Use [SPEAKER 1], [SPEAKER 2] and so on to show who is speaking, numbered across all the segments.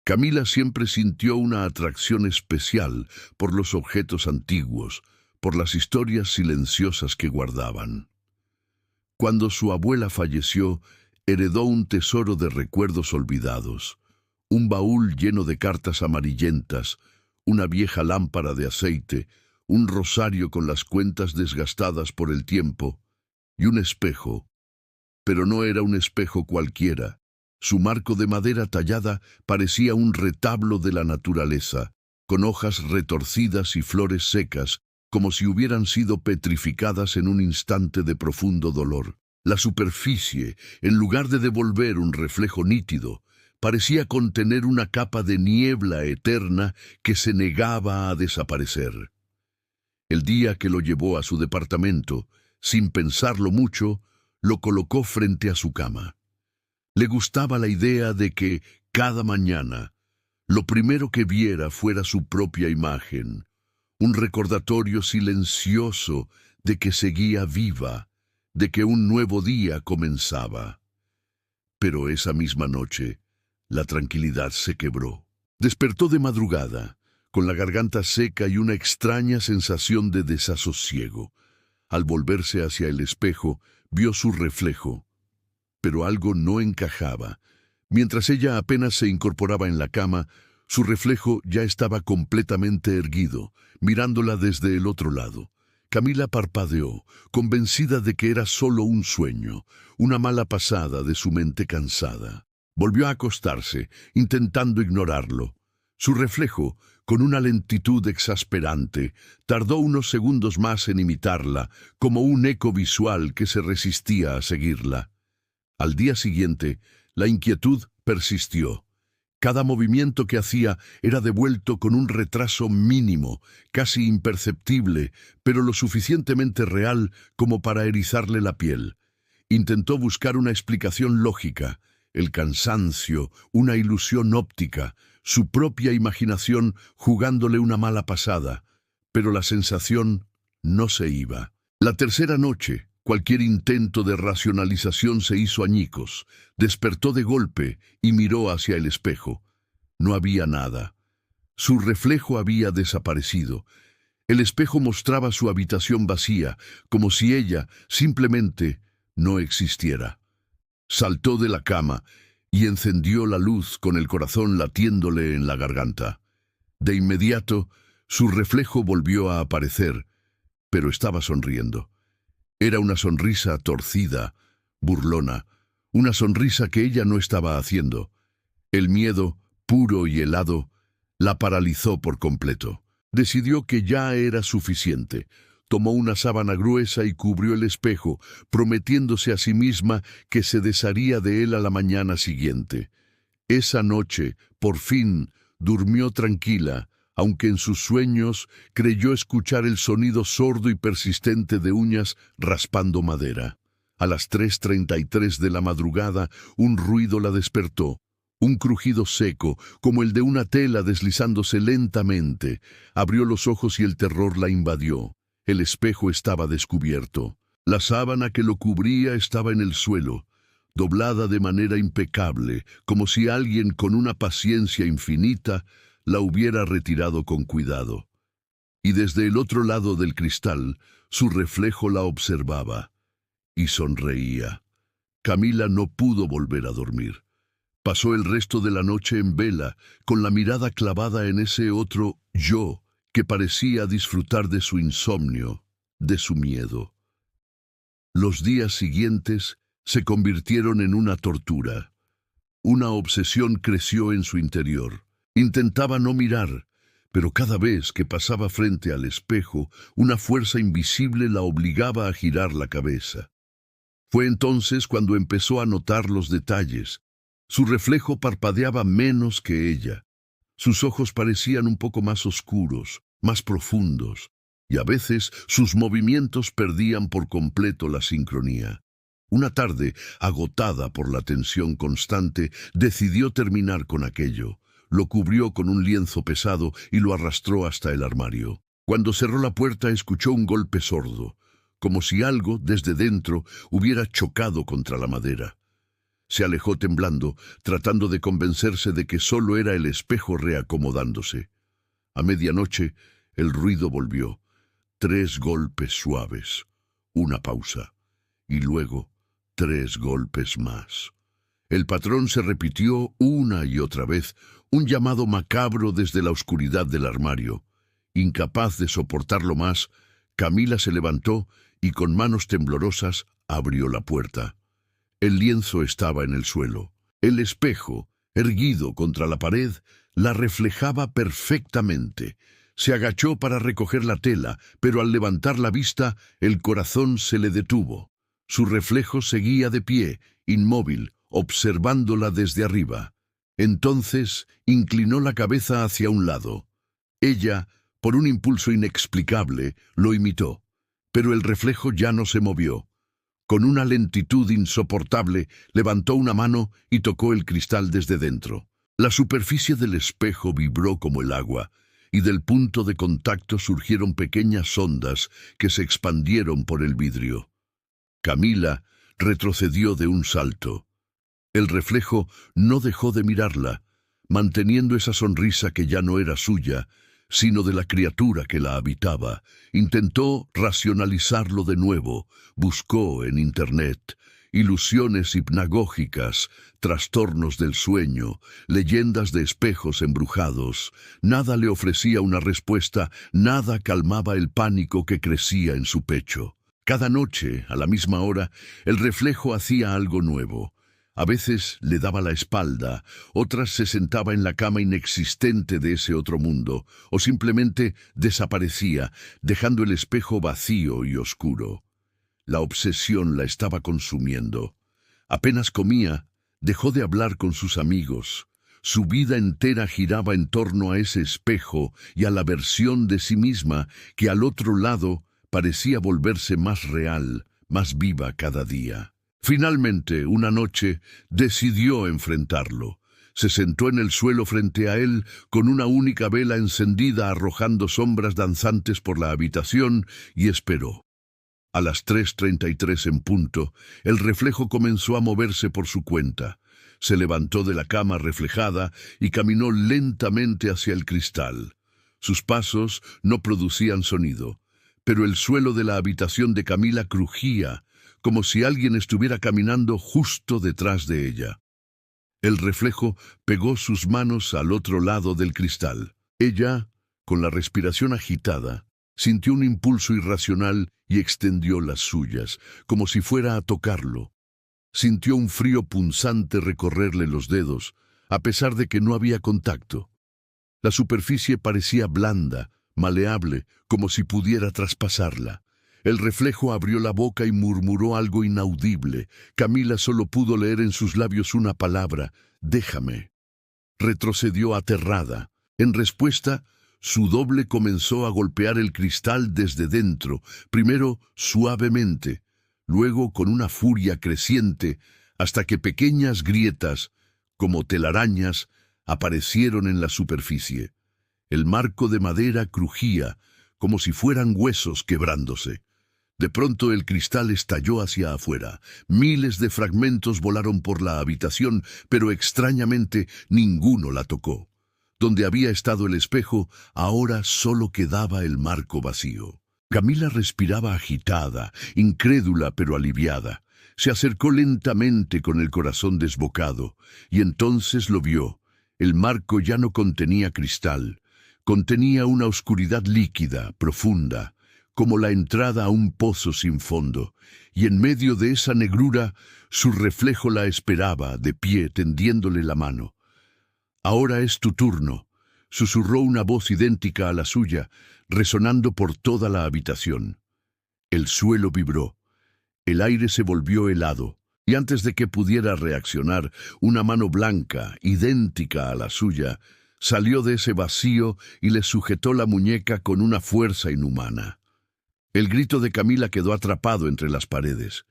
[SPEAKER 1] Camila siempre sintió una atracción especial por los objetos antiguos, por las historias silenciosas que guardaban. Cuando su abuela falleció, heredó un tesoro de recuerdos olvidados, un baúl lleno de cartas amarillentas, una vieja lámpara de aceite, un rosario con las cuentas desgastadas por el tiempo y un espejo. Pero no era un espejo cualquiera. Su marco de madera tallada parecía un retablo de la naturaleza, con hojas retorcidas y flores secas, como si hubieran sido petrificadas en un instante de profundo dolor. La superficie, en lugar de devolver un reflejo nítido, parecía contener una capa de niebla eterna que se negaba a desaparecer. El día que lo llevó a su departamento, sin pensarlo mucho, lo colocó frente a su cama. Le gustaba la idea de que, cada mañana, lo primero que viera fuera su propia imagen, un recordatorio silencioso de que seguía viva, de que un nuevo día comenzaba. Pero esa misma noche, la tranquilidad se quebró. Despertó de madrugada, con la garganta seca y una extraña sensación de desasosiego. Al volverse hacia el espejo, vio su reflejo, pero algo no encajaba. Mientras ella apenas se incorporaba en la cama, su reflejo ya estaba completamente erguido, mirándola desde el otro lado. Camila parpadeó, convencida de que era solo un sueño, una mala pasada de su mente cansada. Volvió a acostarse, intentando ignorarlo. Su reflejo, con una lentitud exasperante, tardó unos segundos más en imitarla, como un eco visual que se resistía a seguirla. Al día siguiente, la inquietud persistió. Cada movimiento que hacía era devuelto con un retraso mínimo, casi imperceptible, pero lo suficientemente real como para erizarle la piel. Intentó buscar una explicación lógica, el cansancio, una ilusión óptica, su propia imaginación jugándole una mala pasada, pero la sensación no se iba. La tercera noche, cualquier intento de racionalización se hizo añicos. Despertó de golpe y miró hacia el espejo. No había nada. Su reflejo había desaparecido. El espejo mostraba su habitación vacía, como si ella simplemente no existiera. Saltó de la cama y encendió la luz con el corazón latiéndole en la garganta. De inmediato, su reflejo volvió a aparecer, pero estaba sonriendo. Era una sonrisa torcida, burlona, una sonrisa que ella no estaba haciendo. El miedo, puro y helado, la paralizó por completo. Decidió que ya era suficiente. Tomó una sábana gruesa y cubrió el espejo, prometiéndose a sí misma que se desharía de él a la mañana siguiente. Esa noche, por fin, durmió tranquila, aunque en sus sueños creyó escuchar el sonido sordo y persistente de uñas raspando madera. A las 3:33 de la madrugada, un ruido la despertó. Un crujido seco, como el de una tela deslizándose lentamente. Abrió los ojos y el terror la invadió. El espejo estaba descubierto. La sábana que lo cubría estaba en el suelo, doblada de manera impecable, como si alguien con una paciencia infinita la hubiera retirado con cuidado. Y desde el otro lado del cristal, su reflejo la observaba y sonreía. Camila no pudo volver a dormir. Pasó el resto de la noche en vela, con la mirada clavada en ese otro yo que parecía disfrutar de su insomnio, de su miedo. Los días siguientes se convirtieron en una tortura. Una obsesión creció en su interior. Intentaba no mirar, pero cada vez que pasaba frente al espejo, una fuerza invisible la obligaba a girar la cabeza. Fue entonces cuando empezó a notar los detalles. Su reflejo parpadeaba menos que ella. Sus ojos parecían un poco más oscuros, más profundos, y a veces sus movimientos perdían por completo la sincronía. Una tarde, agotada por la tensión constante, decidió terminar con aquello. Lo cubrió con un lienzo pesado y lo arrastró hasta el armario. Cuando cerró la puerta, escuchó un golpe sordo, como si algo, desde dentro, hubiera chocado contra la madera. Se alejó temblando, tratando de convencerse de que solo era el espejo reacomodándose. A medianoche, el ruido volvió. 3 golpes suaves, una pausa, y luego 3 golpes más. El patrón se repitió una y otra vez, un llamado macabro desde la oscuridad del armario. Incapaz de soportarlo más, Camila se levantó y con manos temblorosas abrió la puerta. El lienzo estaba en el suelo. El espejo, erguido contra la pared, la reflejaba perfectamente. Se agachó para recoger la tela, pero al levantar la vista, el corazón se le detuvo. Su reflejo seguía de pie, inmóvil, observándola desde arriba. Entonces inclinó la cabeza hacia un lado. Ella, por un impulso inexplicable, lo imitó, pero el reflejo ya no se movió. Con una lentitud insoportable, levantó una mano y tocó el cristal desde dentro. La superficie del espejo vibró como el agua, y del punto de contacto surgieron pequeñas ondas que se expandieron por el vidrio. Camila retrocedió de un salto. El reflejo no dejó de mirarla, manteniendo esa sonrisa que ya no era suya, sino de la criatura que la habitaba. Intentó racionalizarlo de nuevo, buscó en Internet ilusiones hipnagógicas, trastornos del sueño, leyendas de espejos embrujados. Nada le ofrecía una respuesta, nada calmaba el pánico que crecía en su pecho. Cada noche, a la misma hora, el reflejo hacía algo nuevo. A veces le daba la espalda, otras se sentaba en la cama inexistente de ese otro mundo, o simplemente desaparecía, dejando el espejo vacío y oscuro. La obsesión la estaba consumiendo. Apenas comía, dejó de hablar con sus amigos. Su vida entera giraba en torno a ese espejo y a la versión de sí misma que al otro lado parecía volverse más real, más viva cada día. Finalmente, una noche, decidió enfrentarlo. Se sentó en el suelo frente a él, con una única vela encendida arrojando sombras danzantes por la habitación, y esperó. A las 3:33 en punto, el reflejo comenzó a moverse por su cuenta. Se levantó de la cama reflejada y caminó lentamente hacia el cristal. Sus pasos no producían sonido, pero el suelo de la habitación de Camila crujía, como si alguien estuviera caminando justo detrás de ella. El reflejo pegó sus manos al otro lado del cristal. Ella, con la respiración agitada, sintió un impulso irracional y extendió las suyas, como si fuera a tocarlo. Sintió un frío punzante recorrerle los dedos, a pesar de que no había contacto. La superficie parecía blanda, maleable, como si pudiera traspasarla. El reflejo abrió la boca y murmuró algo inaudible. Camila solo pudo leer en sus labios una palabra: déjame. Retrocedió aterrada. En respuesta, su doble comenzó a golpear el cristal desde dentro, primero suavemente, luego con una furia creciente, hasta que pequeñas grietas, como telarañas, aparecieron en la superficie. El marco de madera crujía, como si fueran huesos quebrándose. De pronto el cristal estalló hacia afuera. Miles de fragmentos volaron por la habitación, pero extrañamente ninguno la tocó. Donde había estado el espejo, ahora solo quedaba el marco vacío. Camila respiraba agitada, incrédula pero aliviada. Se acercó lentamente con el corazón desbocado, y entonces lo vio. El marco ya no contenía cristal. Contenía una oscuridad líquida, profunda, como la entrada a un pozo sin fondo, y en medio de esa negrura, su reflejo la esperaba, de pie, tendiéndole la mano. «Ahora es tu turno», susurró una voz idéntica a la suya, resonando por toda la habitación. El suelo vibró, el aire se volvió helado, y antes de que pudiera reaccionar, una mano blanca, idéntica a la suya, salió de ese vacío y le sujetó la muñeca con una fuerza inhumana. El grito de Camila quedó atrapado entre las paredes.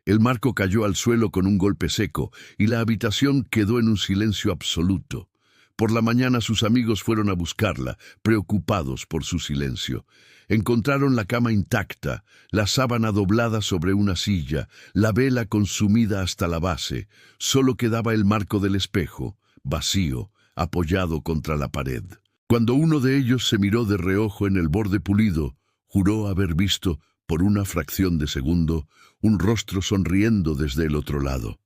[SPEAKER 1] El marco cayó al suelo con un golpe seco y la habitación quedó en un silencio absoluto. Por la mañana sus amigos fueron a buscarla, preocupados por su silencio. Encontraron la cama intacta, la sábana doblada sobre una silla, la vela consumida hasta la base. Solo quedaba el marco del espejo, vacío, apoyado contra la pared. Cuando uno de ellos se miró de reojo en el borde pulido, juró haber visto, por una fracción de segundo, un rostro sonriendo desde el otro lado.